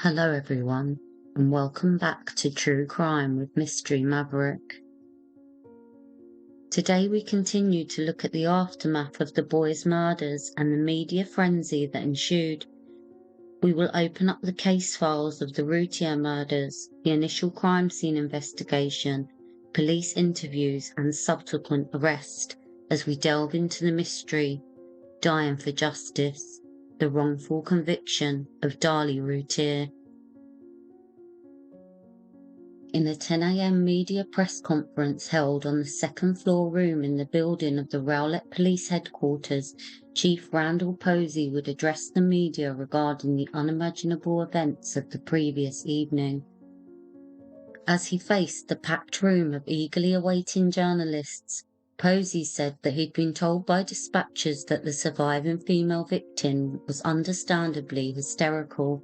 Hello everyone, and welcome back to True Crime with Mystery Maverick. Today we continue to look at the aftermath of the boys' murders and the media frenzy that ensued. We will open up the case files of the Routier murders, the initial crime scene investigation, police interviews and subsequent arrest as we delve into the mystery, dying for justice, the wrongful conviction of Darlie Routier. In a 10 a.m. media press conference held on the second-floor room in the building of the Rowlett Police Headquarters, Chief Randall Posey would address the media regarding the unimaginable events of the previous evening. As he faced the packed room of eagerly awaiting journalists, Posey said that he'd been told by dispatchers that the surviving female victim was understandably hysterical.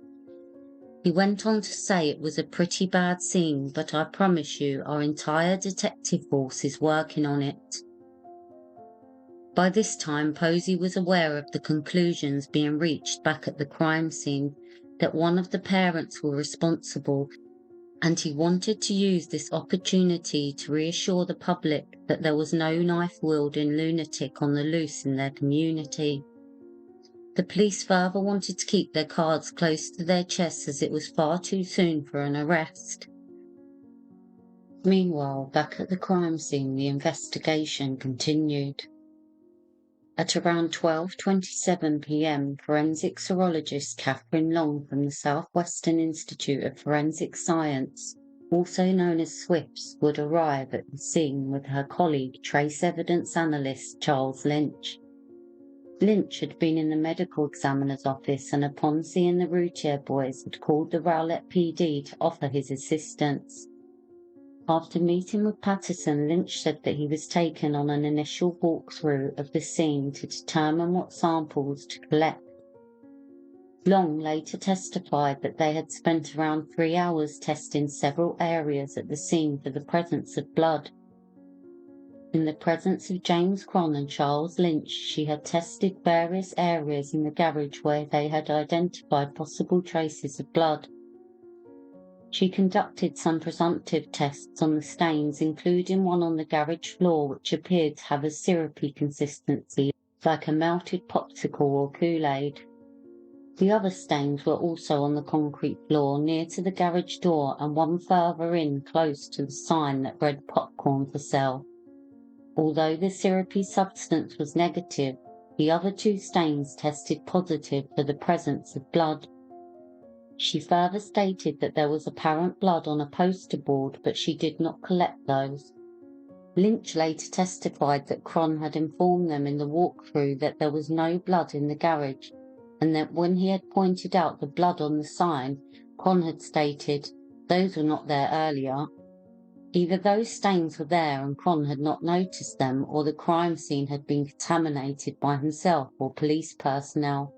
He went on to say it was a pretty bad scene, but I promise you our entire detective force is working on it. By this time, Posey was aware of the conclusions being reached back at the crime scene, that one of the parents were responsible, and he wanted to use this opportunity to reassure the public that there was no knife-wielding lunatic on the loose in their community. The police further wanted to keep their cards close to their chests as it was far too soon for an arrest. Meanwhile, back at the crime scene, the investigation continued. At around 12:27 p.m, forensic serologist Catherine Long from the Southwestern Institute of Forensic Science, also known as SWIFS, would arrive at the scene with her colleague, trace evidence analyst Charles Lynch. Lynch had been in the medical examiner's office and upon seeing the Routier boys had called the Rowlett PD to offer his assistance. After meeting with Patterson, Lynch said that he was taken on an initial walkthrough of the scene to determine what samples to collect. Long later testified that they had spent around 3 hours testing several areas at the scene for the presence of blood. In the presence of James Cron and Charles Lynch, she had tested various areas in the garage where they had identified possible traces of blood. She conducted some presumptive tests on the stains, including one on the garage floor which appeared to have a syrupy consistency, like a melted popsicle or Kool-Aid. The other stains were also on the concrete floor near to the garage door and one further in close to the sign that read popcorn for sale. Although the syrupy substance was negative, the other two stains tested positive for the presence of blood. She further stated that there was apparent blood on a poster board, but she did not collect those. Lynch later testified that Cron had informed them in the walkthrough that there was no blood in the garage, and that when he had pointed out the blood on the sign, Cron had stated, "Those were not there earlier." Either those stains were there and Cron had not noticed them, or the crime scene had been contaminated by himself or police personnel.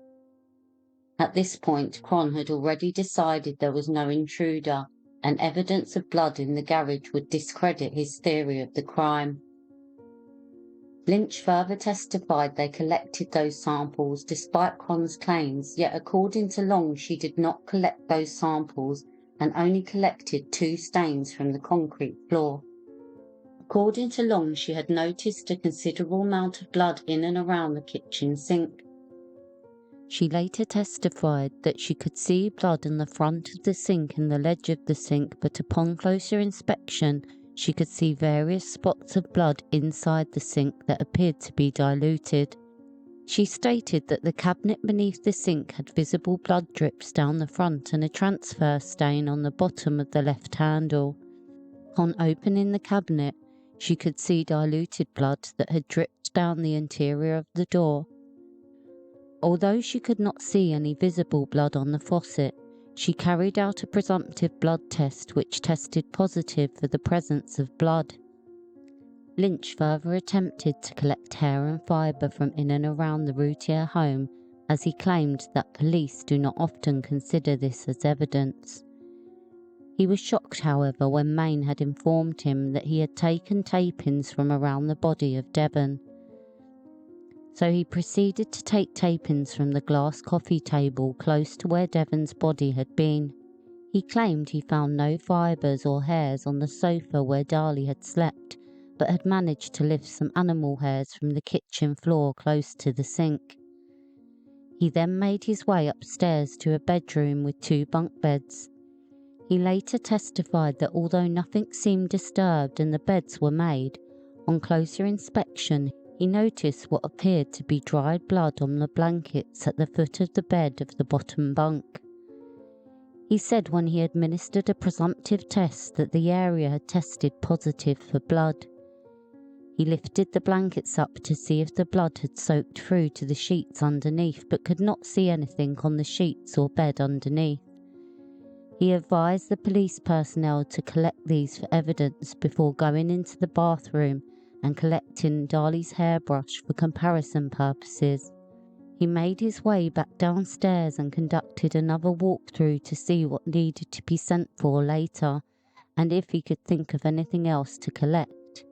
At this point, Cron had already decided there was no intruder, and evidence of blood in the garage would discredit his theory of the crime. Lynch further testified they collected those samples despite Cron's claims, yet according to Long she did not collect those samples and only collected 2 stains from the concrete floor. According to Long, she had noticed a considerable amount of blood in and around the kitchen sink. She later testified that she could see blood in the front of the sink and the ledge of the sink, but upon closer inspection, she could see various spots of blood inside the sink that appeared to be diluted. She stated that the cabinet beneath the sink had visible blood drips down the front and a transfer stain on the bottom of the left handle. On opening the cabinet, she could see diluted blood that had dripped down the interior of the door. Although she could not see any visible blood on the faucet, she carried out a presumptive blood test which tested positive for the presence of blood. Lynch further attempted to collect hair and fibre from in and around the Routier home, as he claimed that police do not often consider this as evidence. He was shocked, however, when Maine had informed him that he had taken tape-ins from around the body of Devon. So he proceeded to take tape-ins from the glass coffee table close to where Devon's body had been. He claimed he found no fibres or hairs on the sofa where Darlie had slept, but had managed to lift some animal hairs from the kitchen floor close to the sink. He then made his way upstairs to a bedroom with 2 bunk beds. He later testified that although nothing seemed disturbed and the beds were made, on closer inspection he noticed what appeared to be dried blood on the blankets at the foot of the bed of the bottom bunk. He said when he administered a presumptive test that the area had tested positive for blood. He lifted the blankets up to see if the blood had soaked through to the sheets underneath, but could not see anything on the sheets or bed underneath. He advised the police personnel to collect these for evidence before going into the bathroom and collecting Darlie's hairbrush for comparison purposes. He made his way back downstairs and conducted another walkthrough to see what needed to be sent for later and if he could think of anything else to collect.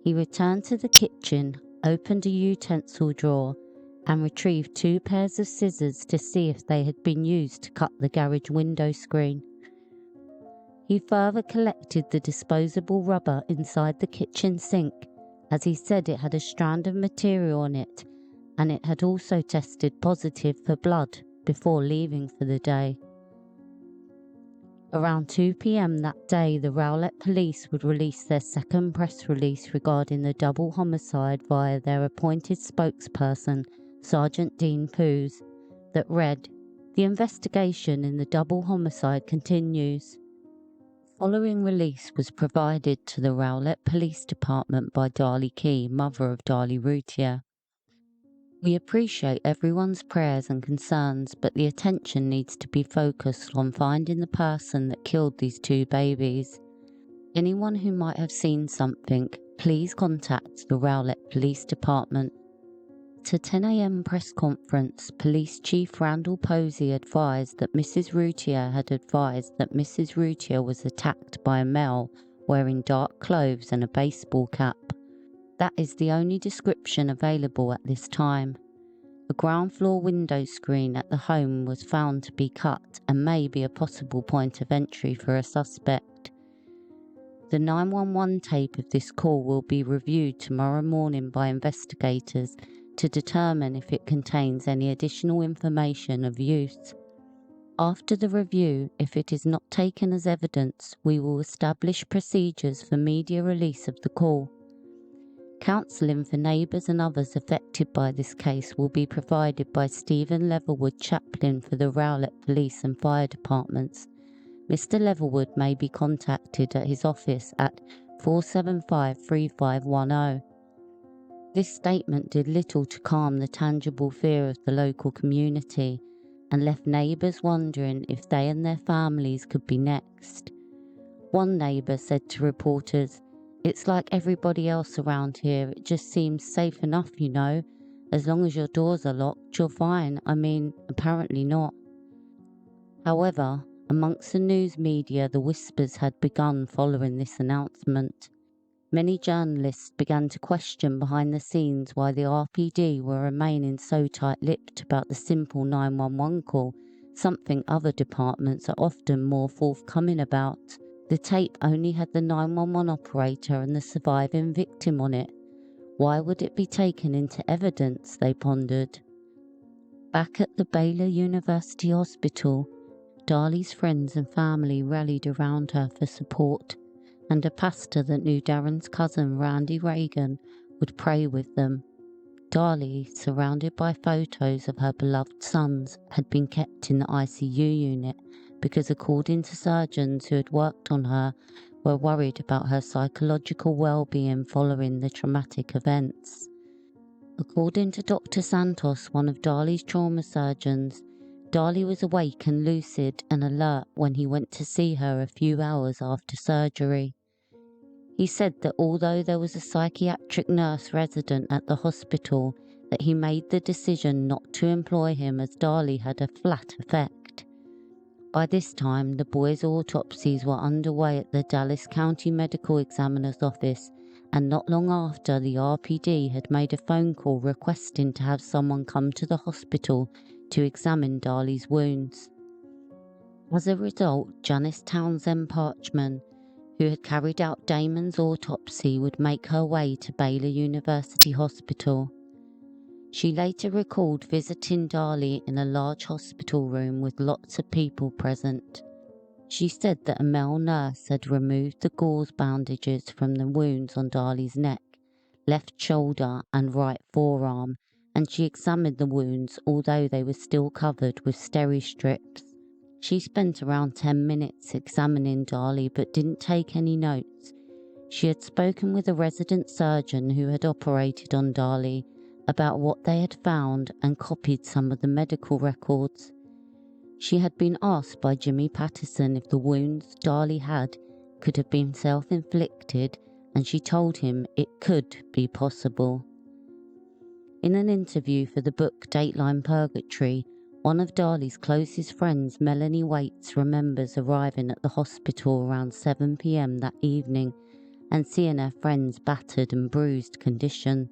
He returned to the kitchen, opened a utensil drawer and retrieved 2 pairs of scissors to see if they had been used to cut the garage window screen. He further collected the disposable rubber inside the kitchen sink, as he said it had a strand of material on it and it had also tested positive for blood before leaving for the day. Around 2 p.m. that day, the Rowlett police would release their second press release regarding the double homicide via their appointed spokesperson, Sergeant Dean Poos, that read, "The investigation in the double homicide continues." Following release was provided to the Rowlett Police Department by Darlie Key, mother of Darlie Routier. "We appreciate everyone's prayers and concerns, but the attention needs to be focused on finding the person that killed these 2 babies. Anyone who might have seen something, please contact the Rowlett Police Department." At a 10 a.m. press conference, Police Chief Randall Posey advised that Mrs. Routier had advised that Mrs. Routier was attacked by a male wearing dark clothes and a baseball cap. That is the only description available at this time. A ground floor window screen at the home was found to be cut and may be a possible point of entry for a suspect. The 911 tape of this call will be reviewed tomorrow morning by investigators to determine if it contains any additional information of use. After the review, if it is not taken as evidence, we will establish procedures for media release of the call. Counselling for neighbours and others affected by this case will be provided by Stephen Levelwood, chaplain for the Rowlett Police and Fire Departments. Mr. Levelwood may be contacted at his office at 475-3510. This statement did little to calm the tangible fear of the local community and left neighbours wondering if they and their families could be next. One neighbour said to reporters, "It's like everybody else around here, it just seems safe enough, you know. As long as your doors are locked, you're fine. I mean, apparently not." However, amongst the news media, the whispers had begun following this announcement. Many journalists began to question behind the scenes why the RPD were remaining so tight-lipped about the simple 911 call, something other departments are often more forthcoming about. The tape only had the 911 operator and the surviving victim on it. Why would it be taken into evidence, they pondered. Back at the Baylor University Hospital, Darlie's friends and family rallied around her for support, and a pastor that knew Darren's cousin Randy Reagan would pray with them. Darlie, surrounded by photos of her beloved sons, had been kept in the ICU unit because, according to surgeons who had worked on her, were worried about her psychological well-being following the traumatic events. According to Dr. Santos, one of Darlie's trauma surgeons, Darlie was awake and lucid and alert when he went to see her a few hours after surgery. He said that although there was a psychiatric nurse resident at the hospital, that he made the decision not to employ him as Darlie had a flat effect. By this time, the boys' autopsies were underway at the Dallas County Medical Examiner's office, and not long after, the RPD had made a phone call requesting to have someone come to the hospital to examine Darlie's wounds. As a result, Janice Townsend Parchman, who had carried out Damon's autopsy, would make her way to Baylor University Hospital. She later recalled visiting Darlie in a large hospital room with lots of people present. She said that a male nurse had removed the gauze bandages from the wounds on Darlie's neck, left shoulder and right forearm, and she examined the wounds, although they were still covered with steri strips. She spent around 10 minutes examining Darlie but didn't take any notes. She had spoken with a resident surgeon who had operated on Darlie about what they had found and copied some of the medical records. She had been asked by Jimmy Patterson if the wounds Darlie had could have been self-inflicted, and she told him it could be possible. In an interview for the book Dateline Purgatory, one of Darlie's closest friends, Melanie Waits, remembers arriving at the hospital around 7 p.m. that evening and seeing her friend's battered and bruised condition.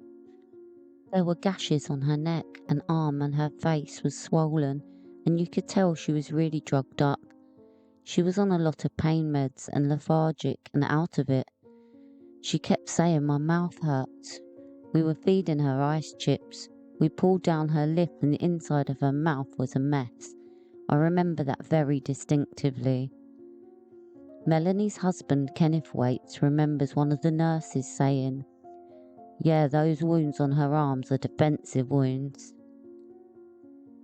There were gashes on her neck and arm, and her face was swollen, and you could tell she was really drugged up. She was on a lot of pain meds and lethargic and out of it. She kept saying my mouth hurts. We were feeding her ice chips. We pulled down her lip and the inside of her mouth was a mess. I remember that very distinctively. Melanie's husband, Kenneth Waits, remembers one of the nurses saying, "Yeah, those wounds on her arms are defensive wounds."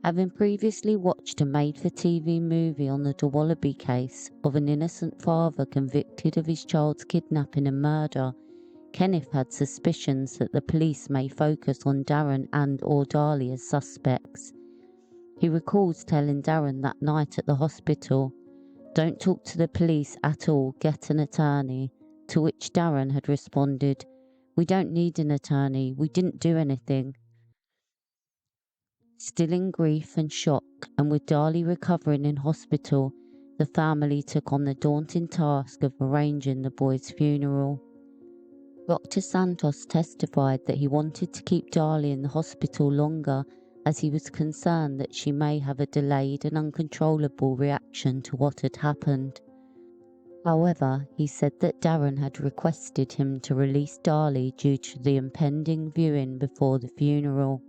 Having previously watched a made-for-TV movie on the DeWallaby case of an innocent father convicted of his child's kidnapping and murder, Kenneth had suspicions that the police may focus on Darren and or Darlie as suspects. He recalls telling Darren that night at the hospital, "Don't talk to the police at all, get an attorney," to which Darren had responded, "We don't need an attorney, we didn't do anything." Still in grief and shock, and with Darlie recovering in hospital, the family took on the daunting task of arranging the boy's funeral. Dr. Santos testified that he wanted to keep Darlie in the hospital longer as he was concerned that she may have a delayed and uncontrollable reaction to what had happened. However, he said that Darren had requested him to release Darlie due to the impending viewing before the funeral.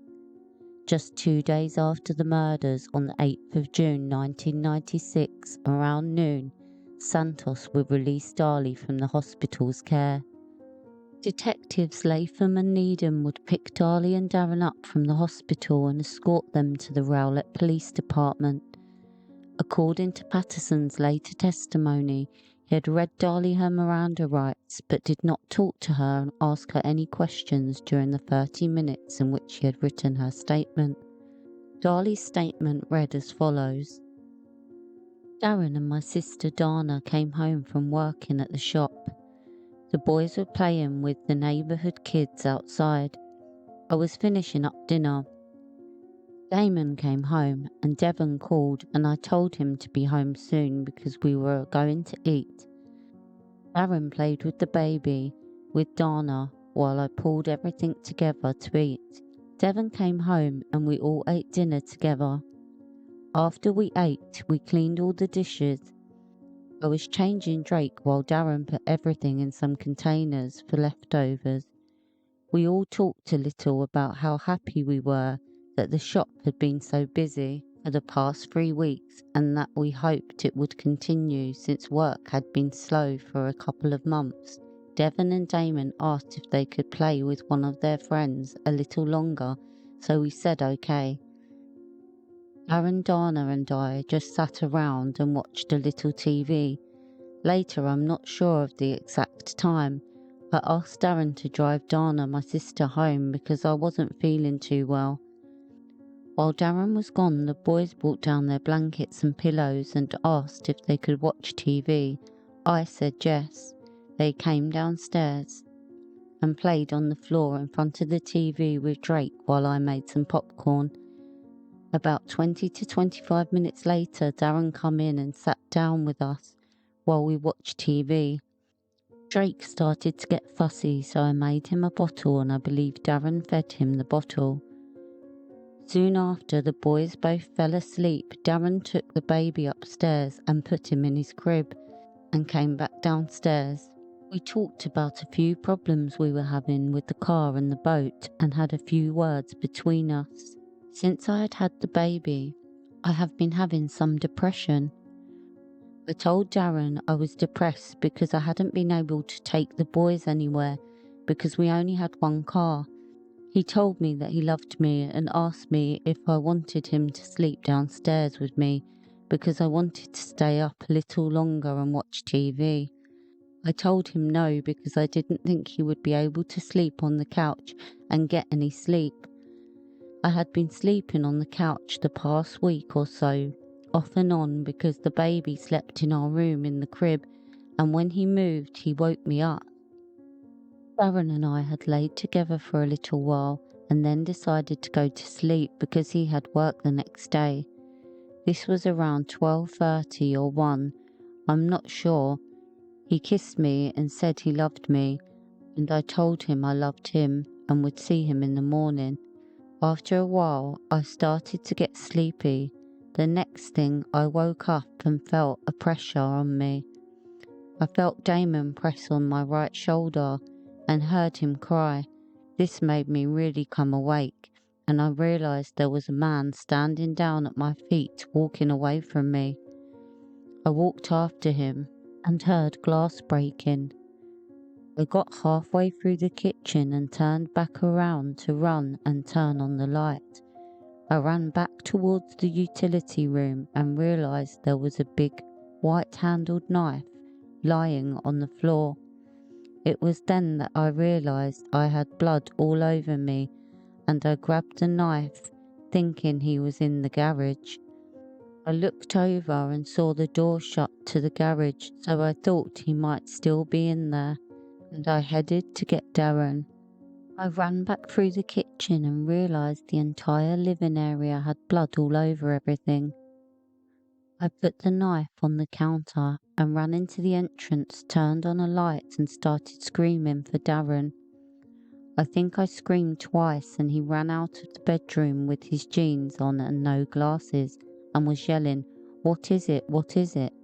Just 2 days after the murders, on the 8th of June 1996, around noon, Santos would release Darlie from the hospital's care. Detectives Latham and Needham would pick Darlie and Darren up from the hospital and escort them to the Rowlett Police Department. According to Patterson's later testimony, he had read Darlie her Miranda rights but did not talk to her and ask her any questions during the 30 minutes in which she had written her statement. Darlie's statement read as follows: "Darren and my sister Dana came home from working at the shop. The boys were playing with the neighborhood kids outside. I was finishing up dinner. Damon came home and Devon called and I told him to be home soon because we were going to eat. Darren played with the baby, with Dana, while I pulled everything together to eat. Devon came home and we all ate dinner together. After we ate, we cleaned all the dishes. I was changing Drake while Darren put everything in some containers for leftovers. We all talked a little about how happy we were that the shop had been so busy for the past 3 weeks and that we hoped it would continue since work had been slow for a couple of months. Devon and Damon asked if they could play with one of their friends a little longer, so we said okay. Darren, Dana and I just sat around and watched a little TV. Later, I'm not sure of the exact time, I asked Darren to drive Dana, my sister, home because I wasn't feeling too well. While Darren was gone, the boys brought down their blankets and pillows and asked if they could watch TV. I said yes. They came downstairs and played on the floor in front of the TV with Drake while I made some popcorn. About 20 to 25 minutes later, Darren come in and sat down with us while we watched TV. Drake started to get fussy, so I made him a bottle and I believe Darren fed him the bottle. Soon after the boys both fell asleep, Darren took the baby upstairs and put him in his crib and came back downstairs. We talked about a few problems we were having with the car and the boat and had a few words between us. Since I had had the baby, I have been having some depression. I told Darren I was depressed because I hadn't been able to take the boys anywhere because we only had one car. He told me that he loved me and asked me if I wanted him to sleep downstairs with me because I wanted to stay up a little longer and watch TV. I told him no because I didn't think he would be able to sleep on the couch and get any sleep. I had been sleeping on the couch the past week or so, off and on, because the baby slept in our room in the crib, and when he moved he woke me up. Darren and I had laid together for a little while and then decided to go to sleep because he had work the next day. This was around 12:30 or 1, I'm not sure. He kissed me and said he loved me, and I told him I loved him and would see him in the morning. After a while, I started to get sleepy. The next thing, I woke up and felt a pressure on me. I felt Damon press on my right shoulder and heard him cry. This made me really come awake, and I realised there was a man standing down at my feet walking away from me. I walked after him and heard glass breaking. I got halfway through the kitchen and turned back around to run and turn on the light. I ran back towards the utility room and realised there was a big white-handled knife lying on the floor. It was then that I realised I had blood all over me, and I grabbed the knife, thinking he was in the garage. I looked over and saw the door shut to the garage, so I thought he might still be in there, and I headed to get Darren. I ran back through the kitchen and realised the entire living area had blood all over everything. I put the knife on the counter and ran into the entrance, turned on a light and started screaming for Darren. I think I screamed twice and he ran out of the bedroom with his jeans on and no glasses and was yelling, "What is it? What is it?"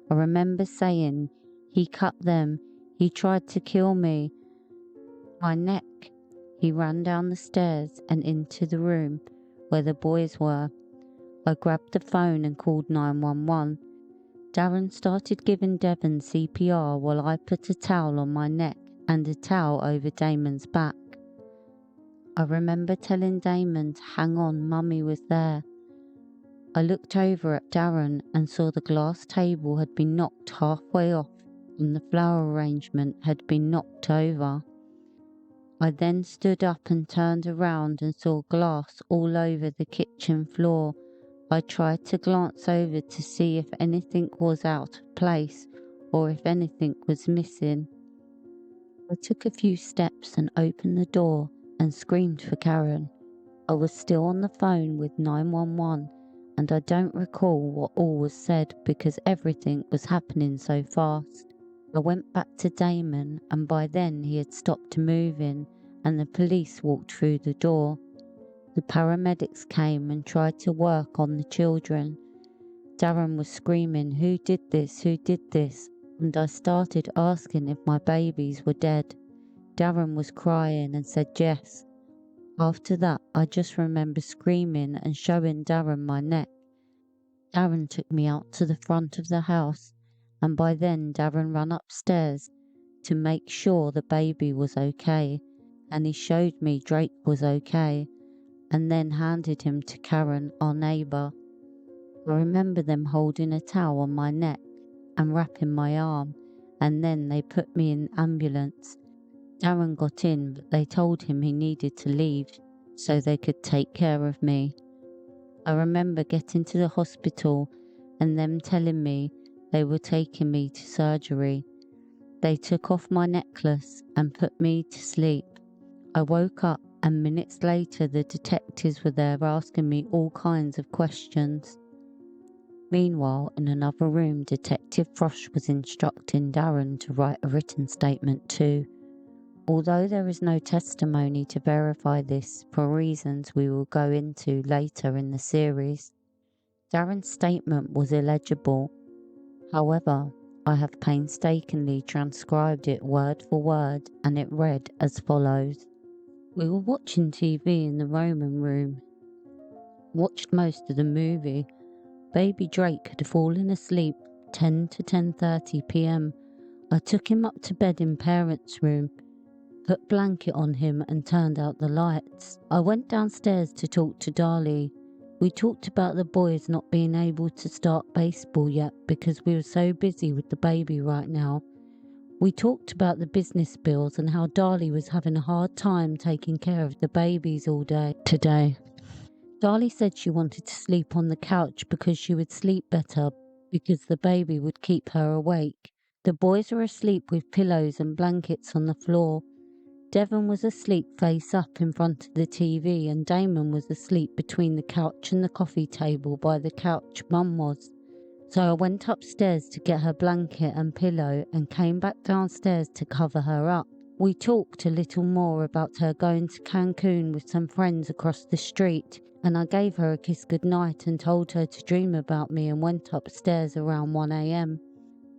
I remember saying, "He cut them. He tried to kill me." My neck. He ran down the stairs and into the room where the boys were. I grabbed the phone and called 911. Darren started giving Devon CPR while I put a towel on my neck and a towel over Damon's back. I remember telling Damon to hang on, Mummy was there. I looked over at Darren and saw the glass table had been knocked halfway off and the flower arrangement had been knocked over. I then stood up and turned around and saw glass all over the kitchen floor. I tried to glance over to see if anything was out of place or if anything was missing. I took a few steps and opened the door and screamed for Karen. I was still on the phone with 911 and I don't recall what all was said because everything was happening so fast. I went back to Damon and by then he had stopped moving and the police walked through the door. The paramedics came and tried to work on the children. Darren was screaming, "Who did this? Who did this?" And I started asking if my babies were dead. Darren was crying and said yes. After that, I just remember screaming and showing Darren my neck. Darren took me out to the front of the house, and by then Darren ran upstairs to make sure the baby was okay, and he showed me Drake was okay, and then handed him to Karen, our neighbour. I remember them holding a towel on my neck and wrapping my arm, and then they put me in ambulance. Darren got in, but they told him he needed to leave so they could take care of me. I remember getting to the hospital and them telling me they were taking me to surgery. They took off my necklace and put me to sleep. I woke up and minutes later the detectives were there asking me all kinds of questions. Meanwhile, in another room, Detective Frosh was instructing Darren to write a written statement too. Although there is no testimony to verify this for reasons we will go into later in the series, Darren's statement was illegible. However, I have painstakingly transcribed it word for word, and it read as follows. We were watching TV in the Roman room. Watched most of the movie. Baby Drake had fallen asleep 10 to 10:30 p.m. I took him up to bed in parents' room, put blanket on him and turned out the lights. I went downstairs to talk to Darlie. We talked about the boys not being able to start baseball yet because we were so busy with the baby right now. We talked about the business bills and how Darlie was having a hard time taking care of the babies all day today. Darlie said she wanted to sleep on the couch because she would sleep better because the baby would keep her awake. The boys were asleep with pillows and blankets on the floor. Devon was asleep face up in front of the TV and Damon was asleep between the couch and the coffee table by the couch Mum was. So I went upstairs to get her blanket and pillow and came back downstairs to cover her up. We talked a little more about her going to Cancun with some friends across the street, and I gave her a kiss goodnight and told her to dream about me and went upstairs around 1 a.m.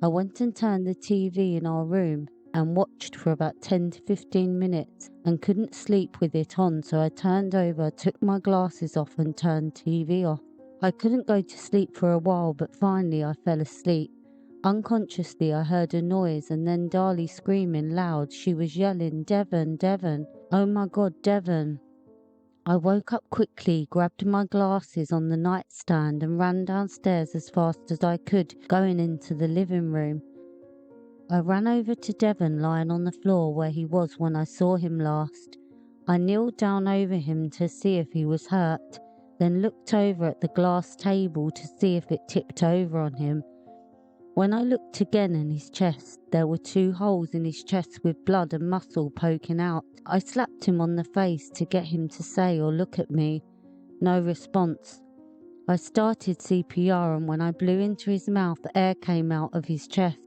I went and turned the TV in our room and watched for about 10 to 15 minutes and couldn't sleep with it on, so I turned over, took my glasses off and turned TV off. I couldn't go to sleep for a while, but finally I fell asleep. Unconsciously I heard a noise and then Darlie screaming loud. She was yelling, Devon, Devon, oh my God, Devon. I woke up quickly, grabbed my glasses on the nightstand and ran downstairs as fast as I could, going into the living room. I ran over to Devon lying on the floor where he was when I saw him last. I kneeled down over him to see if he was hurt, then looked over at the glass table to see if it tipped over on him. When I looked again in his chest, there were 2 holes in his chest with blood and muscle poking out. I slapped him on the face to get him to say or look at me. No response. I started CPR and when I blew into his mouth, air came out of his chest.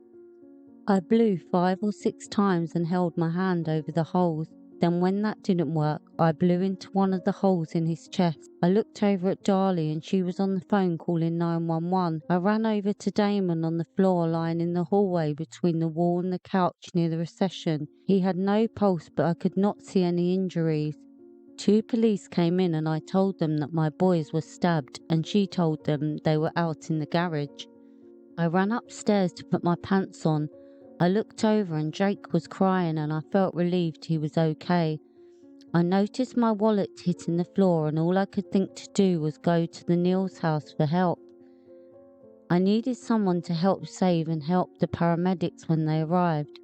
I blew 5 or 6 times and held my hand over the holes. Then when that didn't work, I blew into one of the holes in his chest. I looked over at Darlie and she was on the phone calling 911. I ran over to Damon on the floor lying in the hallway between the wall and the couch near the recession. He had no pulse but I could not see any injuries. 2 police came in and I told them that my boys were stabbed and she told them they were out in the garage. I ran upstairs to put my pants on. I looked over and Jake was crying and I felt relieved he was okay. I noticed my wallet hitting the floor and all I could think to do was go to the Neal's house for help. I needed someone to help save and help the paramedics when they arrived.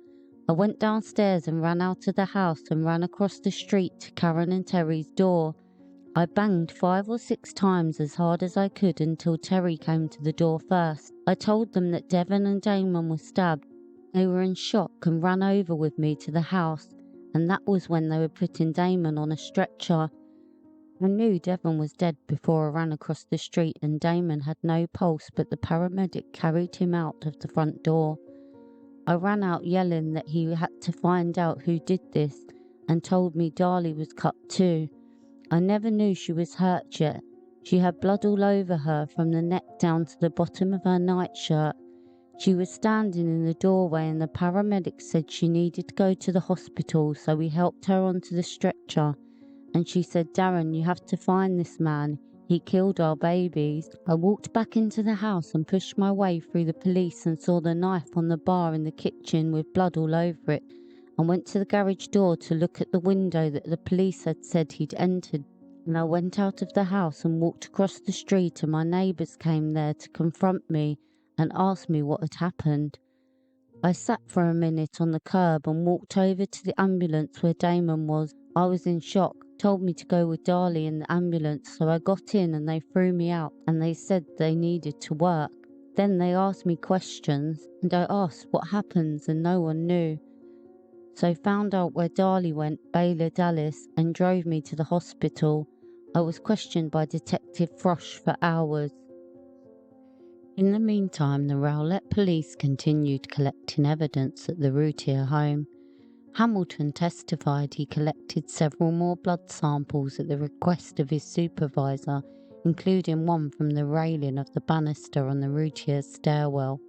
I went downstairs and ran out of the house and ran across the street to Karen and Terry's door. I banged 5 or 6 times as hard as I could until Terry came to the door first. I told them that Devon and Damon were stabbed. They were in shock and ran over with me to the house, and that was when they were putting Damon on a stretcher. I knew Devon was dead before I ran across the street and Damon had no pulse, but the paramedic carried him out of the front door. I ran out yelling that he had to find out who did this and told me Darlie was cut too. I never knew she was hurt yet. She had blood all over her from the neck down to the bottom of her nightshirt. She was standing in the doorway and the paramedics said she needed to go to the hospital, so we helped her onto the stretcher. And she said, Darren, you have to find this man. He killed our babies. I walked back into the house and pushed my way through the police and saw the knife on the bar in the kitchen with blood all over it, and went to the garage door to look at the window that the police had said he'd entered. And I went out of the house and walked across the street and my neighbours came there to confront me and asked me what had happened. I sat for a minute on the curb and walked over to the ambulance where Damon was. I was in shock, told me to go with Darlie in the ambulance, so I got in and they threw me out and they said they needed to work. Then they asked me questions and I asked what happens and no one knew. So found out where Darlie went, Baylor, Dallas, and drove me to the hospital. I was questioned by Detective Frosh for hours. In the meantime, the Rowlett police continued collecting evidence at the Routier home. Hamilton testified he collected several more blood samples at the request of his supervisor, including one from the railing of the banister on the Routier stairwell.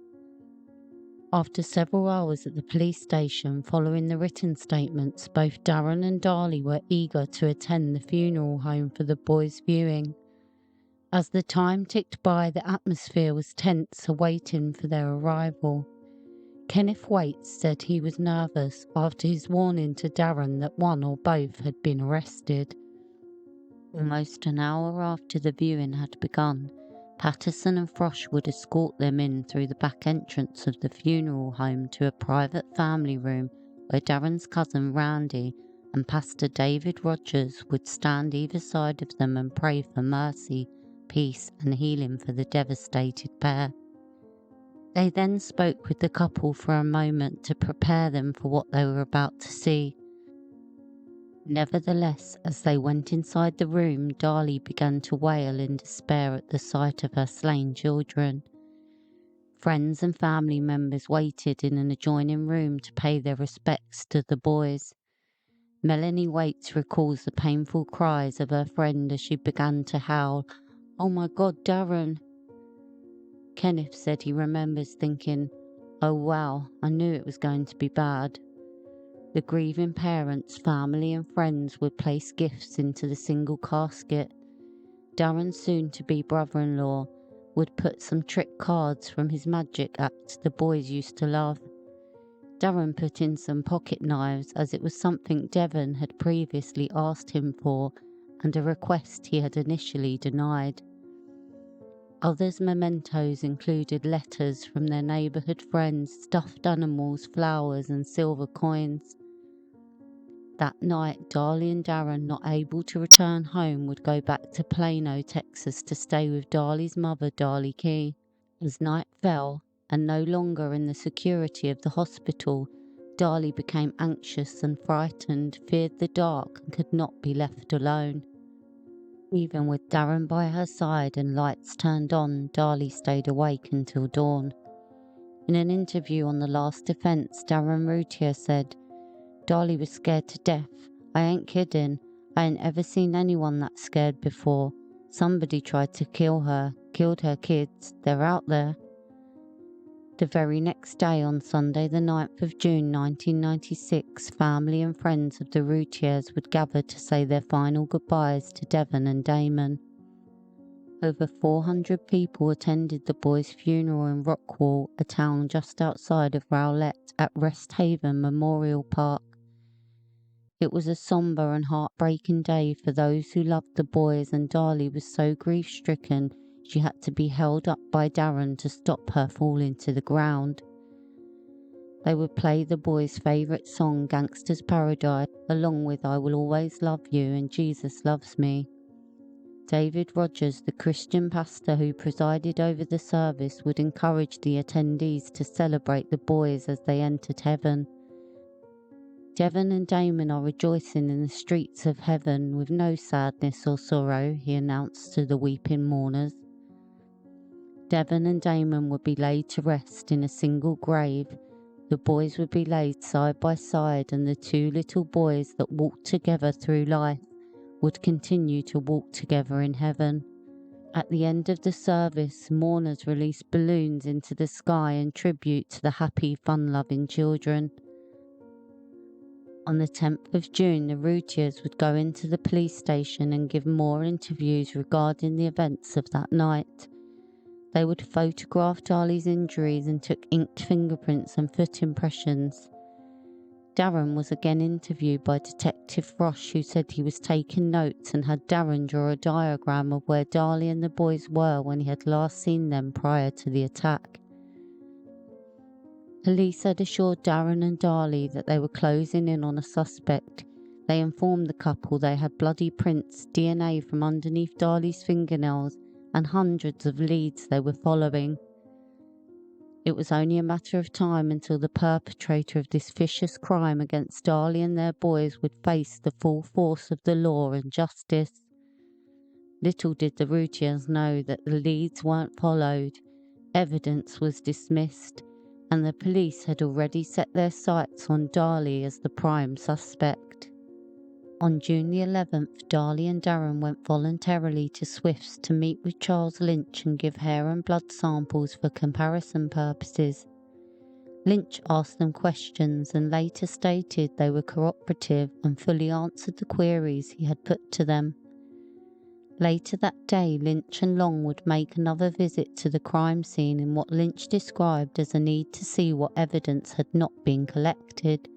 After several hours at the police station following the written statements, both Darren and Darlie were eager to attend the funeral home for the boys' viewing. As the time ticked by, the atmosphere was tense, awaiting for their arrival. Kenneth Waits said he was nervous after his warning to Darren that one or both had been arrested. Almost an hour after the viewing had begun, Patterson and Frosh would escort them in through the back entrance of the funeral home to a private family room where Darren's cousin Randy and Pastor David Rogers would stand either side of them and pray for mercy, peace and healing for the devastated pair. They then spoke with the couple for a moment to prepare them for what they were about to see. Nevertheless, as they went inside the room, Darlie began to wail in despair at the sight of her slain children. Friends and family members waited in an adjoining room to pay their respects to the boys. Melanie Waits recalls the painful cries of her friend as she began to howl, "Oh my God, Darren!" Kenneth said he remembers thinking, "Oh wow, I knew it was going to be bad." The grieving parents, family and friends would place gifts into the single casket. Darren's soon-to-be brother-in-law would put some trick cards from his magic act the boys used to love. Darren put in some pocket knives as it was something Devon had previously asked him for and a request he had initially denied. Others' mementos included letters from their neighborhood friends, stuffed animals, flowers and silver coins. That night, Darlie and Darren, not able to return home, would go back to Plano, Texas to stay with Darlie's mother, Darlie Key. As night fell, and no longer in the security of the hospital, Darlie became anxious and frightened, feared the dark and could not be left alone. Even with Darren by her side and lights turned on, Darlie stayed awake until dawn. In an interview on The Last Defense, Darlie Routier said, "Darlie was scared to death. I ain't kidding. I ain't ever seen anyone that scared before. Somebody tried to kill her, killed her kids. They're out there." The very next day, on Sunday the 9th of June 1996, family and friends of the Routiers would gather to say their final goodbyes to Devon and Damon. Over 400 people attended the boys' funeral in Wrongful, a town just outside of Rowlett at Rest Haven Memorial Park. It was a somber and heartbreaking day for those who loved the boys, and Darlie was so grief-stricken she had to be held up by Darren to stop her falling to the ground. They would play the boys' favourite song, Gangsta's Paradise, along with I Will Always Love You and Jesus Loves Me. David Rogers, the Christian pastor who presided over the service, would encourage the attendees to celebrate the boys as they entered heaven. "Devon and Damon are rejoicing in the streets of heaven with no sadness or sorrow," he announced to the weeping mourners. Devon and Damon would be laid to rest in a single grave. The boys would be laid side by side, and the two little boys that walked together through life would continue to walk together in heaven. At the end of the service, mourners released balloons into the sky in tribute to the happy, fun-loving children. On the 10th of June, the Routiers would go into the police station and give more interviews regarding the events of that night. They would photograph Darlie's injuries and took inked fingerprints and foot impressions. Darren was again interviewed by Detective Frosh, who said he was taking notes and had Darren draw a diagram of where Darlie and the boys were when he had last seen them prior to the attack. Police had assured Darren and Darlie that they were closing in on a suspect. They informed the couple they had bloody prints, DNA from underneath Darlie's fingernails, and hundreds of leads they were following. It was only a matter of time until the perpetrator of this vicious crime against Darlie and their boys would face the full force of the law and justice. Little did the Routiers know that the leads weren't followed. Evidence was dismissed. and the police had already set their sights on Darlie as the prime suspect. On June the 11th, Darlie and Darren went voluntarily to Swift's to meet with Charles Lynch and give hair and blood samples for comparison purposes. Lynch asked them questions and later stated they were cooperative and fully answered the queries he had put to them. Later that day, Lynch and Long would make another visit to the crime scene in what Lynch described as a need to see what evidence had not been collected.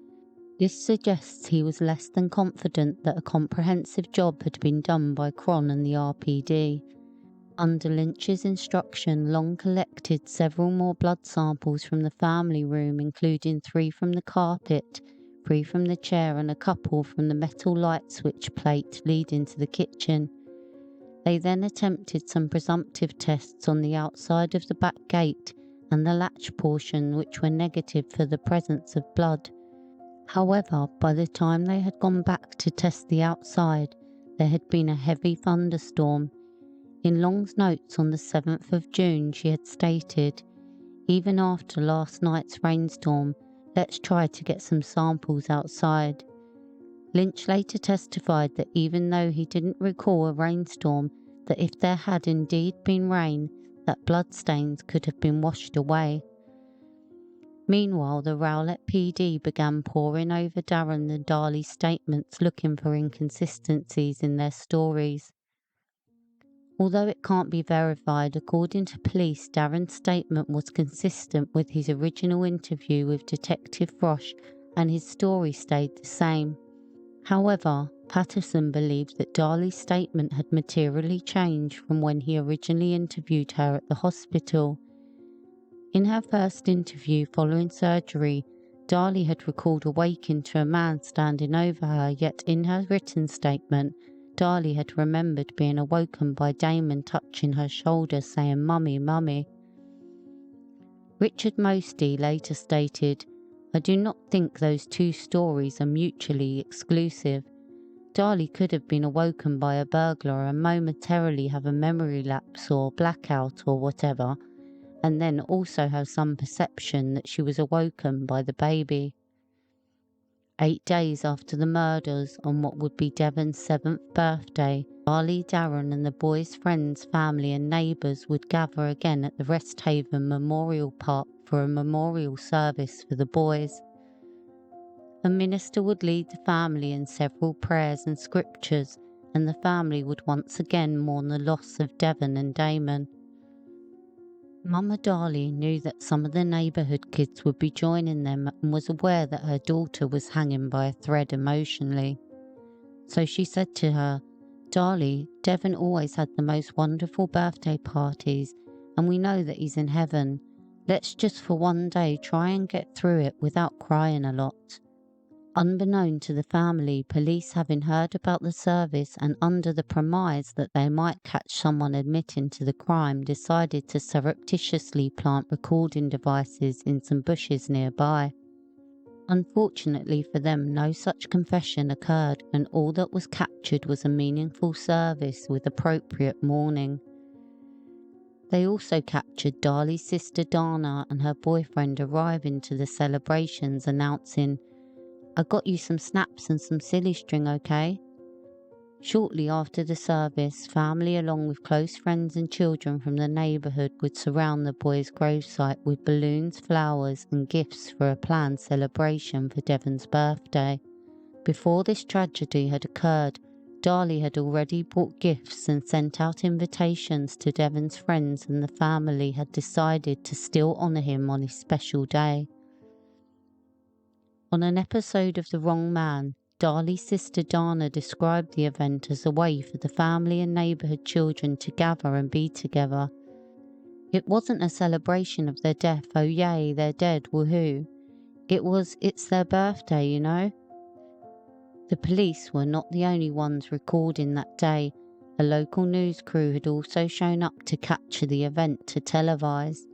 This suggests he was less than confident that a comprehensive job had been done by Cron and the RPD. Under Lynch's instruction, Long collected several more blood samples from the family room, including 3 from the carpet, 3 from the chair and a couple from the metal light switch plate leading to the kitchen. They then attempted some presumptive tests on the outside of the back gate and the latch portion, which were negative for the presence of blood. However, by the time they had gone back to test the outside, there had been a heavy thunderstorm. In Long's notes on the 7th of June, she had stated, "Even after last night's rainstorm, let's try to get some samples outside." Lynch later testified that even though he didn't recall a rainstorm, that if there had indeed been rain, that bloodstains could have been washed away. Meanwhile, the Rowlett PD began poring over Darren and Darlie's statements, looking for inconsistencies in their stories. Although it can't be verified, according to police, Darren's statement was consistent with his original interview with Detective Frosch, and his story stayed the same. However, Patterson believed that Darlie's statement had materially changed from when he originally interviewed her at the hospital. In her first interview following surgery, Darlie had recalled awaking to a man standing over her, yet in her written statement, Darlie had remembered being awoken by Damon touching her shoulder saying, "Mummy, Mummy." Richard Mosty later stated, "I do not think those two stories are mutually exclusive. Darlie could have been awoken by a burglar and momentarily have a memory lapse or blackout or whatever, and then also have some perception that she was awoken by the baby." 8 days after the murders, on what would be Devon's 7th birthday, Darlie, Darren and the boys' friends, family and neighbours would gather again at the Rest Haven Memorial Park for a memorial service for the boys. A minister would lead the family in several prayers and scriptures, and the family would once again mourn the loss of Devon and Damon. Mama Darlie knew that some of the neighbourhood kids would be joining them and was aware that her daughter was hanging by a thread emotionally. So she said to her, "Darlie, Devon always had the most wonderful birthday parties, and we know that he's in heaven. Let's just for one day try and get through it without crying a lot." Unbeknown to the family, police, having heard about the service and under the premise that they might catch someone admitting to the crime, decided to surreptitiously plant recording devices in some bushes nearby. Unfortunately for them, no such confession occurred, and all that was captured was a meaningful service with appropriate mourning. They also captured Darlie's sister Dana and her boyfriend arriving to the celebrations, announcing, "I got you some snaps and some silly string, okay?" Shortly after the service, family along with close friends and children from the neighbourhood would surround the boys' gravesite with balloons, flowers and gifts for a planned celebration for Devon's birthday. Before this tragedy had occurred, Darlie had already bought gifts and sent out invitations to Devon's friends, and the family had decided to still honour him on his special day. On an episode of The Wrong Man, Darlie's sister Dana described the event as a way for the family and neighbourhood children to gather and be together. It wasn't a celebration of their death, oh yay, they're dead, woohoo. It was, it's their birthday, you know. The police were not the only ones recording that day. A local news crew had also shown up to capture the event to televise.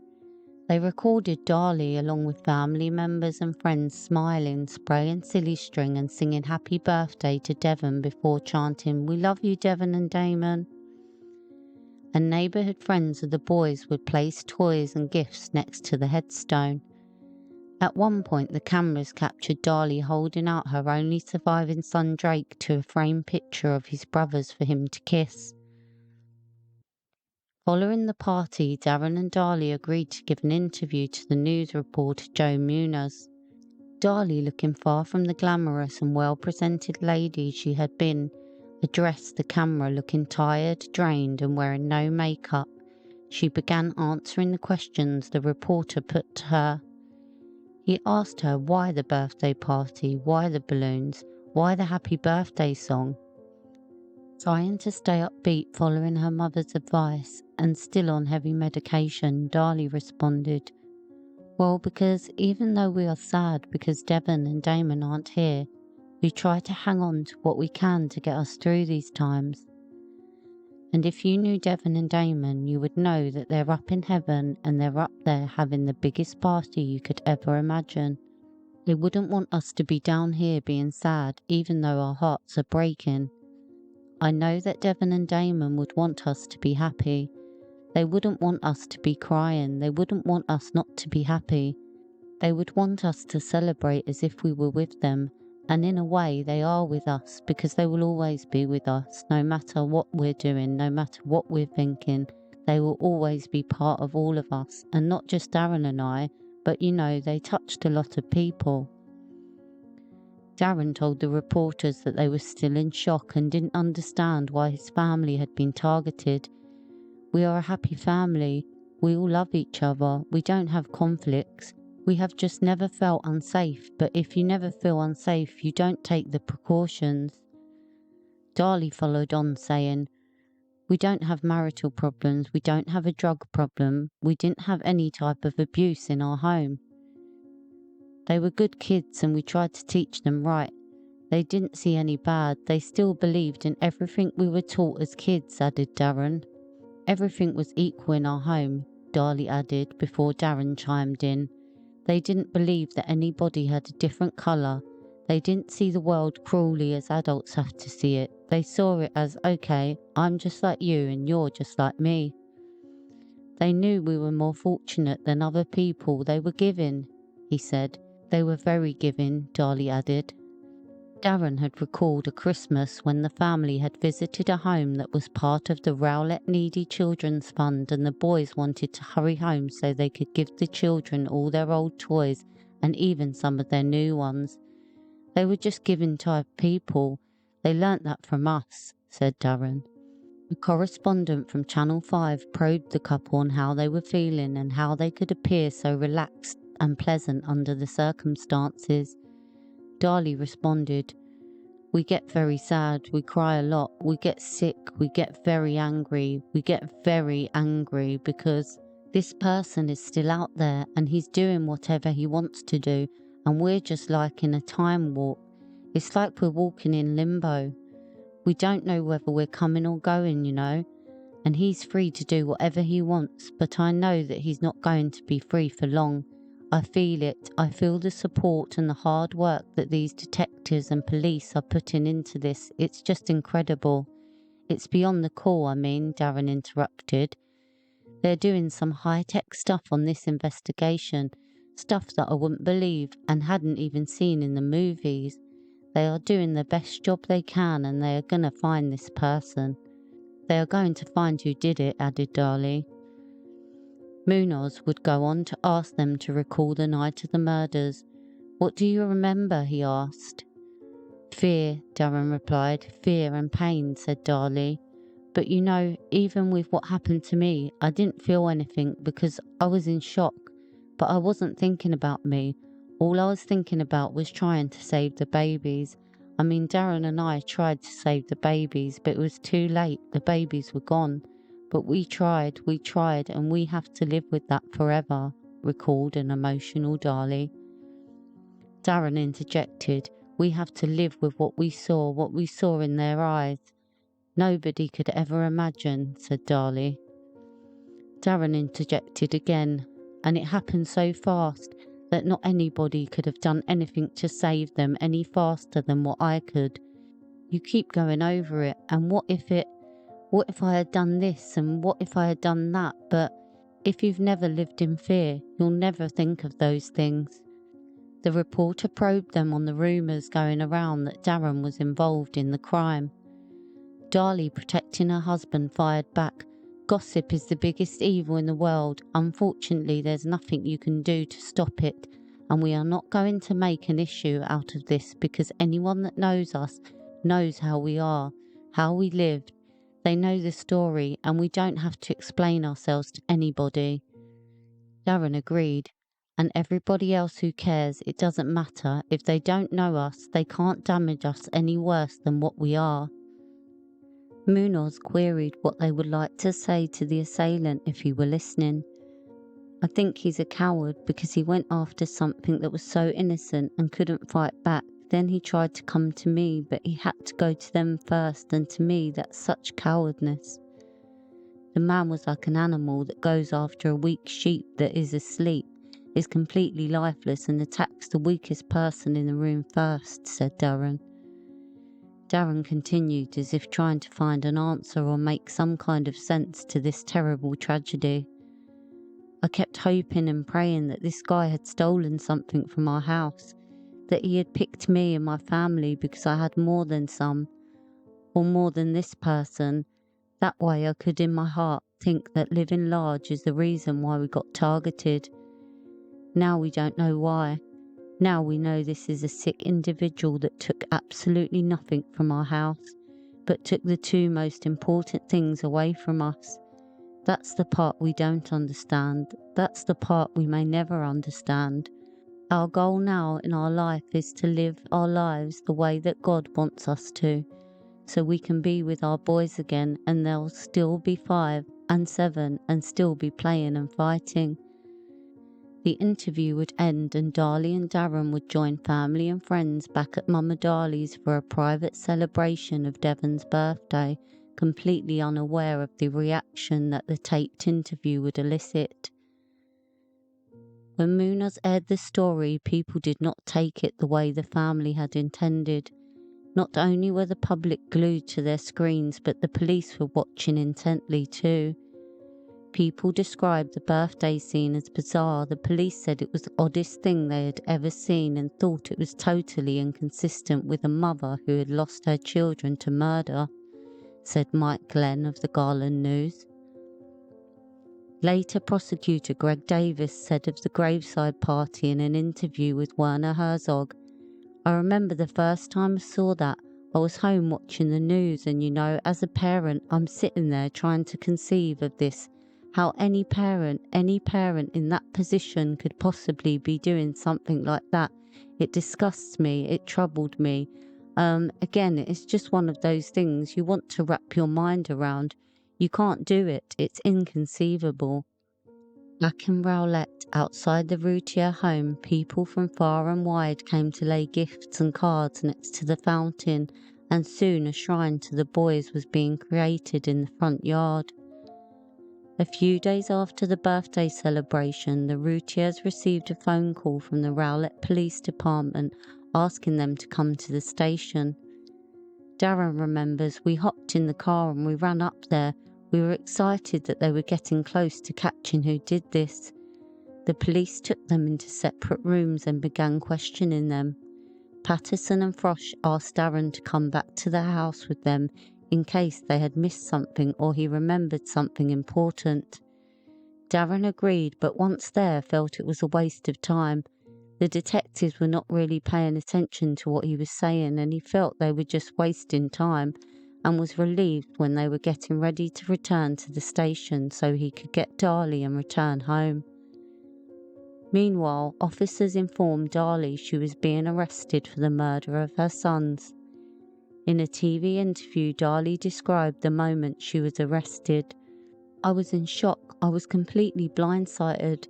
They recorded Darlie along with family members and friends smiling, spraying silly string and singing happy birthday to Devon before chanting, "We love you, Devon and Damon." And neighbourhood friends of the boys would place toys and gifts next to the headstone. At one point, the cameras captured Darlie holding out her only surviving son Drake to a framed picture of his brothers for him to kiss. Following the party, Darren and Darlie agreed to give an interview to the news reporter Joe Munoz. Darlie, looking far from the glamorous and well-presented lady she had been, addressed the camera looking tired, drained and wearing no makeup. She began answering the questions the reporter put to her. He asked her why the birthday party, why the balloons, why the happy birthday song. Trying to stay upbeat following her mother's advice and still on heavy medication, Darlie responded, "Well, because even though we are sad because Devon and Damon aren't here, we try to hang on to what we can to get us through these times. And if you knew Devon and Damon, you would know that they're up in heaven and they're up there having the biggest party you could ever imagine. They wouldn't want us to be down here being sad, even though our hearts are breaking. I know that Devon and Damon would want us to be happy. They wouldn't want us to be crying. They wouldn't want us not to be happy. They would want us to celebrate as if we were with them. And in a way, they are with us because they will always be with us, no matter what we're doing, no matter what we're thinking. They will always be part of all of us, and not just Darren and I, but they touched a lot of people." Darren told the reporters that they were still in shock and didn't understand why his family had been targeted. "We are a happy family. We all love each other. We don't have conflicts. We have just never felt unsafe, but if you never feel unsafe, you don't take the precautions." Darlie followed on saying, "We don't have marital problems. We don't have a drug problem. We didn't have any type of abuse in our home. They were good kids and we tried to teach them right. They didn't see any bad. They still believed in everything we were taught as kids," added Darren. "Everything was equal in our home," Darlie added before Darren chimed in. "They didn't believe that anybody had a different colour. They didn't see the world cruelly as adults have to see it. They saw it as, okay, I'm just like you and you're just like me. They knew we were more fortunate than other people. They were giving," he said. "They were very giving," Darlie added. Darren had recalled a Christmas when the family had visited a home that was part of the Rowlett Needy Children's Fund, and the boys wanted to hurry home so they could give the children all their old toys and even some of their new ones. "They were just giving type people. They learnt that from us," said Darren. A correspondent from Channel 5 probed the couple on how they were feeling and how they could appear so relaxed and pleasant under the circumstances. Darlie responded, "We get very sad, we cry a lot, we get sick, we get very angry because this person is still out there and he's doing whatever he wants to do, and we're just like in a time warp. It's like we're walking in limbo. We don't know whether we're coming or going, and he's free to do whatever he wants, but I know that he's not going to be free for long. I feel it. I feel the support and the hard work that these detectives and police are putting into this. It's just incredible." "It's beyond the call, Darren interrupted. "They're doing some high-tech stuff on this investigation, stuff that I wouldn't believe and hadn't even seen in the movies. They are doing the best job they can and they are going to find this person. They are going to find who did it," added Darlie. Munoz would go on to ask them to recall the night of the murders. "What do you remember?" he asked. "Fear," Darren replied. "Fear and pain," said Darlie. "But even with what happened to me, I didn't feel anything because I was in shock. But I wasn't thinking about me. All I was thinking about was trying to save the babies. Darren and I tried to save the babies, but it was too late. The babies were gone. But we tried, and we have to live with that forever," recalled an emotional Darlie. Darren interjected, "We have to live with what we saw in their eyes. Nobody could ever imagine," said Darlie. Darren interjected again, "And it happened so fast that not anybody could have done anything to save them any faster than what I could. You keep going over it, and what if I had done this, and what if I had done that, but if you've never lived in fear, you'll never think of those things." The reporter probed them on the rumours going around that Darren was involved in the crime. Darlie, protecting her husband, fired back, "Gossip is the biggest evil in the world. Unfortunately, there's nothing you can do to stop it, and we are not going to make an issue out of this because anyone that knows us knows how we are, how we lived. They know the story, and we don't have to explain ourselves to anybody." Darren agreed. "And everybody else who cares, it doesn't matter. If they don't know us, they can't damage us any worse than what we are." Munoz queried what they would like to say to the assailant if he were listening. "I think he's a coward because he went after something that was so innocent and couldn't fight back. Then he tried to come to me, but he had to go to them first, and to me that's such cowardness. The man was like an animal that goes after a weak sheep that is asleep, is completely lifeless, and attacks the weakest person in the room first," said Darren. Darren continued as if trying to find an answer or make some kind of sense to this terrible tragedy. "I kept hoping and praying that this guy had stolen something from our house, that he had picked me and my family because I had more than some, or more than this person. That way I could in my heart think that living large is the reason why we got targeted. Now we don't know why. Now we know this is a sick individual that took absolutely nothing from our house, but took the two most important things away from us. That's the part we don't understand. That's the part we may never understand. Our goal now in our life is to live our lives the way that God wants us to, so we can be with our boys again and they'll still be 5 and 7 and still be playing and fighting." The interview would end and Darlie and Darren would join family and friends back at Mama Darlie's for a private celebration of Devon's birthday, completely unaware of the reaction that the taped interview would elicit. When Munoz aired the story, people did not take it the way the family had intended. Not only were the public glued to their screens, but the police were watching intently too. People described the birthday scene as bizarre. The police said it was the oddest thing they had ever seen and thought it was totally inconsistent with a mother who had lost her children to murder, said Mike Glenn of the Garland News. Later, prosecutor Greg Davis said of the graveside party in an interview with Werner Herzog, "I remember the first time I saw that, I was home watching the news and as a parent, I'm sitting there trying to conceive of this, how any parent in that position could possibly be doing something like that. It disgusts me, it troubled me. Again, it's just one of those things you want to wrap your mind around. You can't do it, it's inconceivable." Back in Rowlett, outside the Routier home, people from far and wide came to lay gifts and cards next to the fountain, and soon a shrine to the boys was being created in the front yard. A few days after the birthday celebration, the Routiers received a phone call from the Rowlett Police Department asking them to come to the station. Darren remembers, "We hopped in the car and we ran up there. We were excited that they were getting close to catching who did this." The police took them into separate rooms and began questioning them. Patterson and Frosch asked Darren to come back to the house with them in case they had missed something or he remembered something important. Darren agreed, but once there felt it was a waste of time. The detectives were not really paying attention to what he was saying, and he felt they were just wasting time, and was relieved when they were getting ready to return to the station so he could get Darlie and return home. Meanwhile, officers informed Darlie she was being arrested for the murder of her sons. In a TV interview, Darlie described the moment she was arrested. "I was in shock. I was completely blindsided.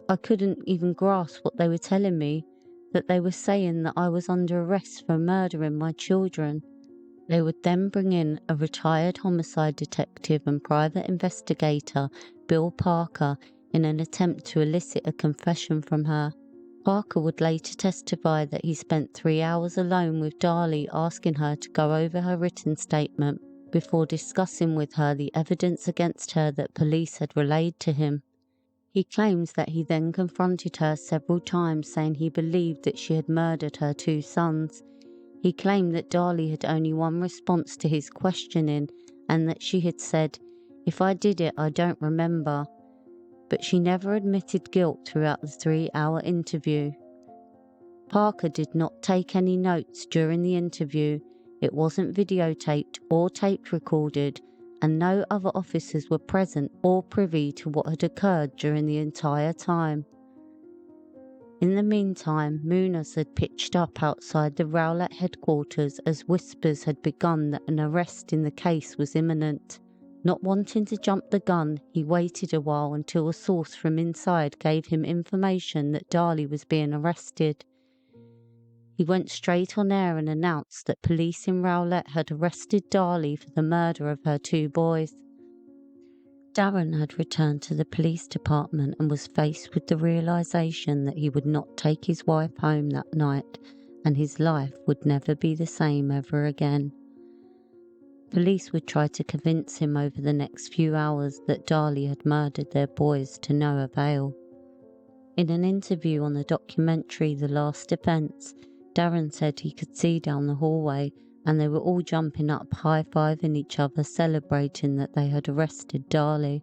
I couldn't even grasp what they were telling me, that they were saying that I was under arrest for murdering my children." They would then bring in a retired homicide detective and private investigator, Bill Parker, in an attempt to elicit a confession from her. Parker would later testify that he spent 3 hours alone with Darlie, asking her to go over her written statement before discussing with her the evidence against her that police had relayed to him. He claims that he then confronted her several times, saying he believed that she had murdered her 2 sons. He claimed that Darlie had only one response to his questioning, and that she had said, "If I did it, I don't remember." But she never admitted guilt throughout the 3-hour interview. Parker did not take any notes during the interview. It wasn't videotaped or tape recorded, and no other officers were present or privy to what had occurred during the entire time. In the meantime, Munoz had pitched up outside the Rowlett headquarters as whispers had begun that an arrest in the case was imminent. Not wanting to jump the gun, he waited a while until a source from inside gave him information that Darlie was being arrested. He went straight on air and announced that police in Rowlett had arrested Darlie for the murder of her 2 boys. Darren had returned to the police department and was faced with the realization that he would not take his wife home that night, and his life would never be the same ever again. Police would try to convince him over the next few hours that Darlie had murdered their boys to no avail. In an interview on the documentary The Last Defense, Darren said he could see down the hallway and they were all jumping up, high-fiving each other, celebrating that they had arrested Darlie.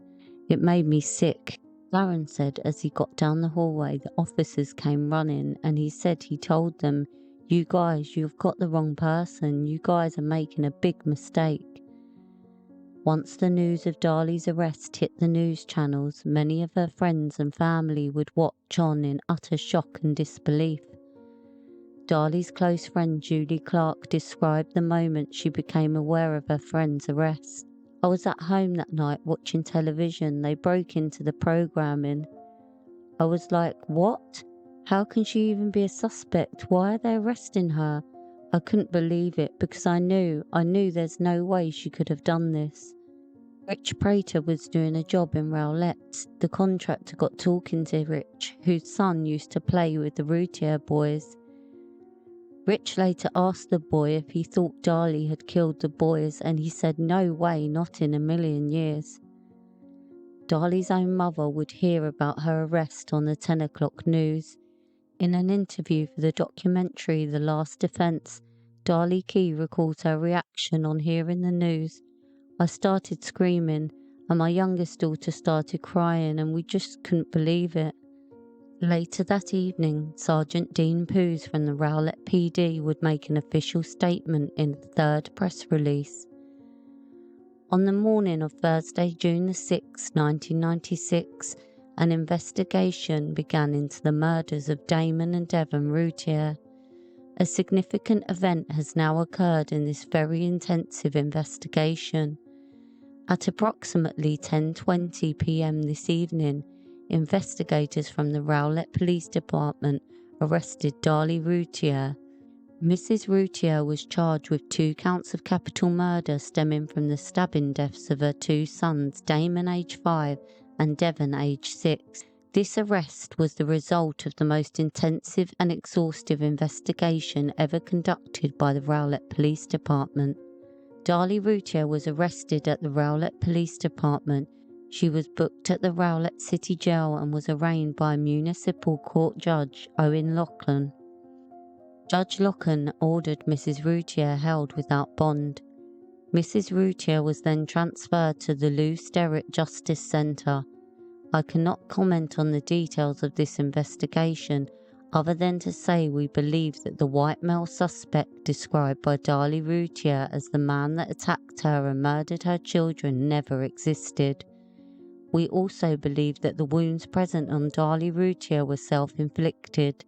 "It made me sick," Darren said. As he got down the hallway, the officers came running and he said he told them, "You guys, you've got the wrong person. You guys are making a big mistake." Once the news of Darlie's arrest hit the news channels, many of her friends and family would watch on in utter shock and disbelief. Darlie's close friend Julie Clark described the moment she became aware of her friend's arrest. "I was at home that night watching television. They broke into the programming. I was like, what? How can she even be a suspect? Why are they arresting her? I couldn't believe it because I knew there's no way she could have done this." Rich Prater was doing a job in Rowlett. The contractor got talking to Rich, whose son used to play with the Routier boys. Rich later asked the boy if he thought Darlie had killed the boys, and he said no way, not in a million years. Darlie's own mother would hear about her arrest on the 10 o'clock news. In an interview for the documentary The Last Defense, Darlie Key recalls her reaction on hearing the news. "I started screaming, and my youngest daughter started crying, and we just couldn't believe it." Later that evening, Sergeant Dean Poos from the Rowlett PD would make an official statement in a 3rd press release. On the morning of Thursday, June 6, 1996, an investigation began into the murders of Damon and Devon Routier. A significant event has now occurred in this very intensive investigation. At approximately 10:20 p.m. this evening, investigators from the Rowlett Police Department arrested Darlie Routier. Mrs. Routier was charged with 2 counts of capital murder stemming from the stabbing deaths of her 2 sons, Damon age 5 and Devon age 6. This arrest was the result of the most intensive and exhaustive investigation ever conducted by the Rowlett Police Department. Darlie Routier was arrested at the Rowlett Police Department. She was booked at the Rowlett City Jail and was arraigned by Municipal Court Judge Owen Lachlan. Judge Lachlan ordered Mrs. Routier held without bond. Mrs. Routier was then transferred to the Lou Sterrett Justice Centre. I cannot comment on the details of this investigation other than to say we believe that the white male suspect described by Darlie Routier as the man that attacked her and murdered her children never existed. We also believe that the wounds present on Darlie Routier were self-inflicted.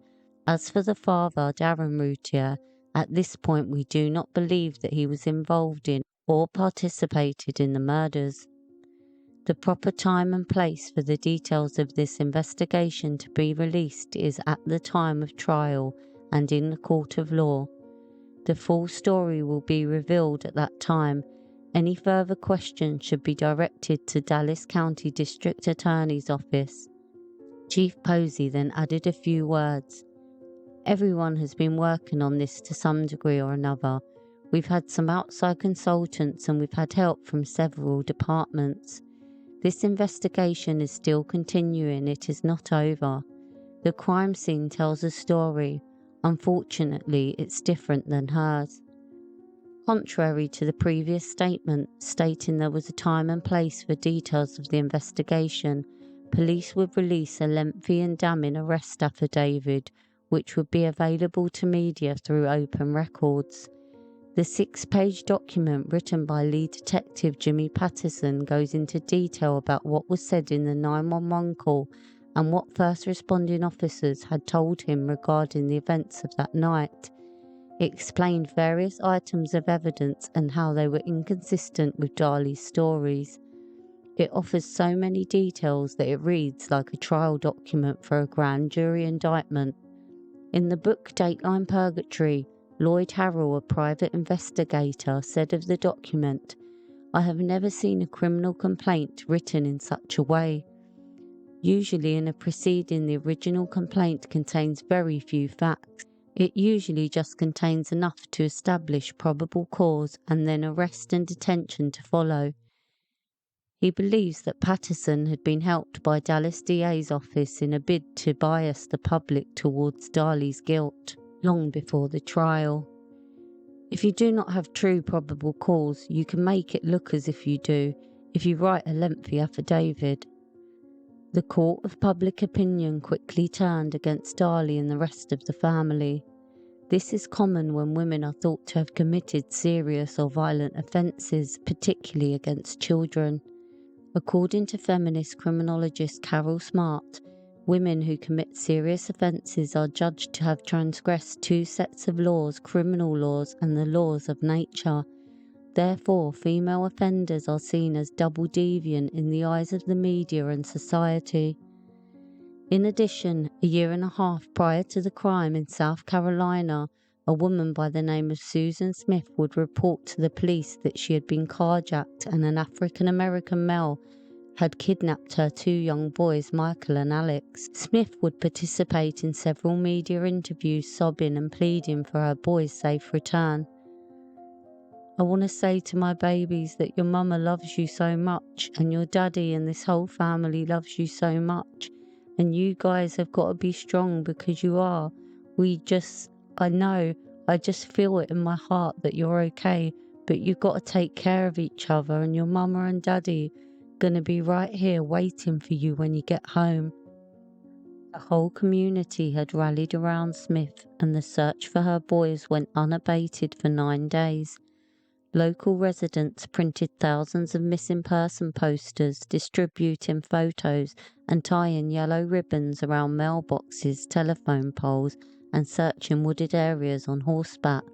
As for the father, Darren Routier, at this point we do not believe that he was involved in or participated in the murders. The proper time and place for the details of this investigation to be released is at the time of trial and in the court of law. The full story will be revealed at that time. Any further questions should be directed to Dallas County District Attorney's Office. Chief Posey then added a few words. "Everyone has been working on this to some degree or another. We've had some outside consultants and we've had help from several departments. This investigation is still continuing. It is not over. The crime scene tells a story. Unfortunately, it's different than hers. Contrary to the previous statement, stating there was a time and place for details of the investigation, police would release a lengthy and damning arrest affidavit, which would be available to media through open records. The 6-page document written by lead detective Jimmy Patterson goes into detail about what was said in the 911 call and what first responding officers had told him regarding the events of that night. It explained various items of evidence and how they were inconsistent with Darlie's stories. It offers so many details that it reads like a trial document for a grand jury indictment. In the book Dateline Purgatory, Lloyd Harrell, a private investigator, said of the document, "I have never seen a criminal complaint written in such a way. Usually in a proceeding, the original complaint contains very few facts. It usually just contains enough to establish probable cause and then arrest and detention to follow." He believes that Patterson had been helped by Dallas DA's office in a bid to bias the public towards Darlie's guilt long before the trial. If you do not have true probable cause, you can make it look as if you do if you write a lengthy affidavit. The court of public opinion quickly turned against Darlie and the rest of the family. This is common when women are thought to have committed serious or violent offences, particularly against children. According to feminist criminologist Carol Smart, women who commit serious offences are judged to have transgressed 2 sets of laws, criminal laws and the laws of nature. Therefore, female offenders are seen as double deviant in the eyes of the media and society. In addition, a year and a half prior to the crime in South Carolina, a woman by the name of Susan Smith would report to the police that she had been carjacked and an African-American male had kidnapped her 2 young boys, Michael and Alex. Smith would participate in several media interviews, sobbing and pleading for her boys' safe return. "I want to say to my babies that your mama loves you so much and your daddy and this whole family loves you so much. And you guys have got to be strong because you are. I just feel it in my heart that you're okay, but you've got to take care of each other and your mama and daddy gonna be right here waiting for you when you get home." The whole community had rallied around Smith and the search for her boys went unabated for 9 days. Local residents printed thousands of missing person posters, distributing photos and tying yellow ribbons around mailboxes, telephone poles, and searching wooded areas on horseback.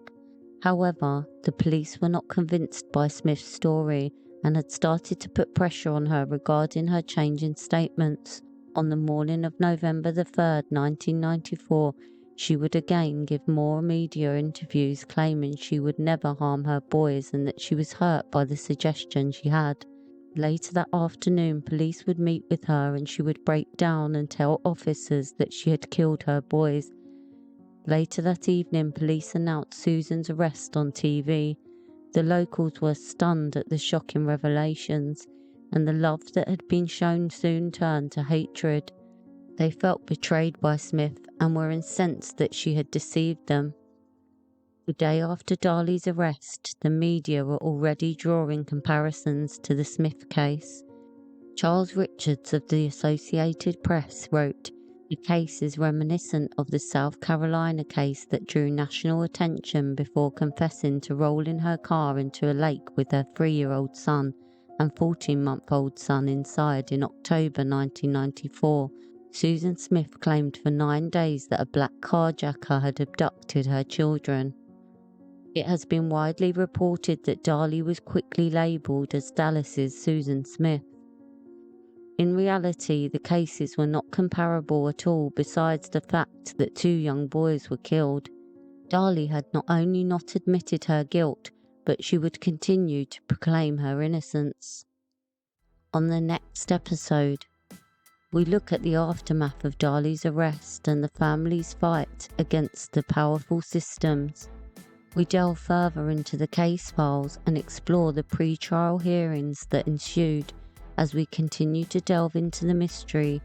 However, the police were not convinced by Smith's story and had started to put pressure on her regarding her change in statements. On the morning of November the 3rd, 1994, she would again give more media interviews claiming she would never harm her boys and that she was hurt by the suggestion she had. Later that afternoon, police would meet with her and she would break down and tell officers that she had killed her boys. Later that evening, police announced Susan's arrest on TV. The locals were stunned at the shocking revelations, and the love that had been shown soon turned to hatred. They felt betrayed by Smith and were incensed that she had deceived them. The day after Darlie's arrest, the media were already drawing comparisons to the Smith case. Charles Richards of the Associated Press wrote, "The case is reminiscent of the South Carolina case that drew national attention before confessing to rolling her car into a lake with her 3-year-old son and 14-month-old son inside in October 1994. Susan Smith claimed for 9 days that a black carjacker had abducted her children. It has been widely reported that Darlie was quickly labelled as Dallas's Susan Smith. In reality, the cases were not comparable at all, besides the fact that 2 young boys were killed. Darlie had not only not admitted her guilt, but she would continue to proclaim her innocence. On the next episode, we look at the aftermath of Darlie's arrest and the family's fight against the powerful systems. We delve further into the case files and explore the pre-trial hearings that ensued, as we continue to delve into the mystery,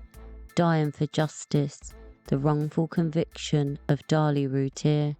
dying for justice, the wrongful conviction of Darlie Routier.